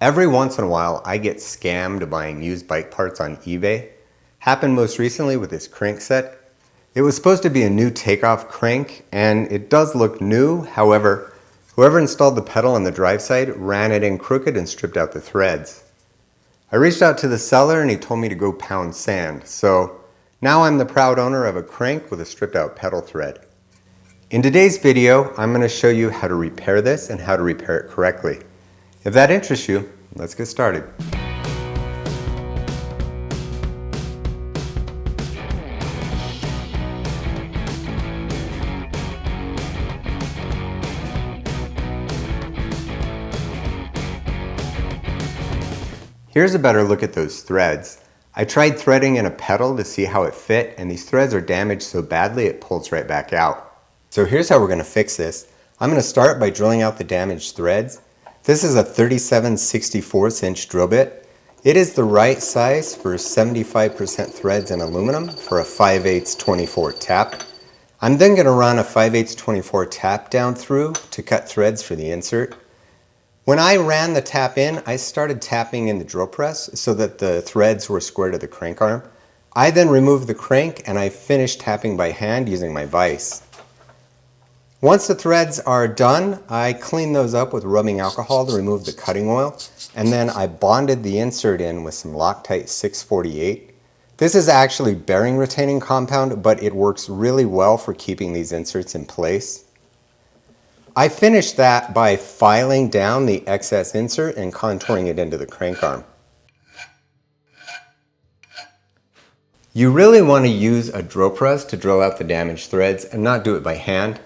Every once in a while, I get scammed buying used bike parts on eBay. Happened most recently with this crankset. It was supposed to be a new takeoff crank, and it does look new. However, whoever installed the pedal on the drive side ran it in crooked and stripped out the threads. I reached out to the seller and he told me to go pound sand. So now I'm the proud owner of a crank with a stripped out pedal thread. In today's video, I'm going to show you how to repair this and how to repair it correctly. If that interests you, let's get started. Here's a better look at those threads. I tried threading in a pedal to see how it fit, and these threads are damaged so badly it pulls right back out. So here's how we're going to fix this. I'm going to start by drilling out the damaged threads. This is a 37/64 inch drill bit. It is the right size for 75% threads in aluminum for a 5/8 24 tap. I'm then going to run a 5/8 24 tap down through to cut threads for the insert. When I ran the tap in, I started tapping in the drill press so that the threads were square to the crank arm. I then removed the crank and I finished tapping by hand using my vise. Once the threads are done, I cleaned those up with rubbing alcohol to remove the cutting oil, and then I bonded the insert in with some Loctite 648. This is actually bearing retaining compound, but it works really well for keeping these inserts in place. I finished that by filing down the excess insert and contouring it into the crank arm. You really want to use a drill press to drill out the damaged threads and not do it by hand.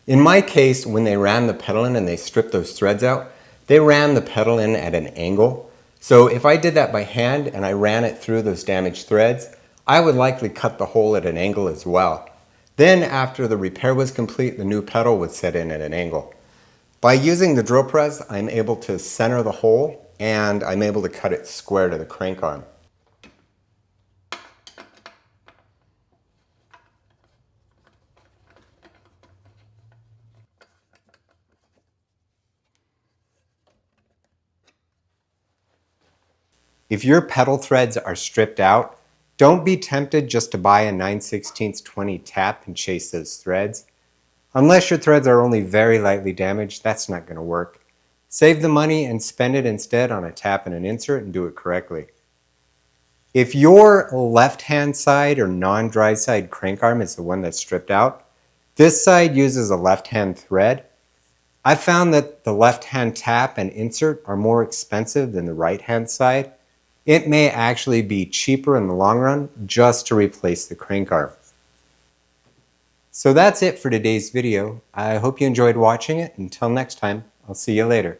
In my case, when they ran the pedal in and they stripped those threads out, they ran the pedal in at an angle. So if I did that by hand and I ran it through those damaged threads, I would likely cut the hole at an angle as well. Then after the repair was complete, the new pedal would set in at an angle. By using the drill press, I'm able to center the hole and I'm able to cut it square to the crank arm. If your pedal threads are stripped out, don't be tempted just to buy a 9/16 20 tap and chase those threads. Unless your threads are only very lightly damaged, that's not going to work. Save the money and spend it instead on a tap and an insert and do it correctly. If your left-hand side or non-dry side crank arm is the one that's stripped out, this side uses a left-hand thread. I found that the left-hand tap and insert are more expensive than the right-hand side. It may actually be cheaper in the long run just to replace the crank arm. So that's it for today's video. I hope you enjoyed watching it. Until next time, I'll see you later.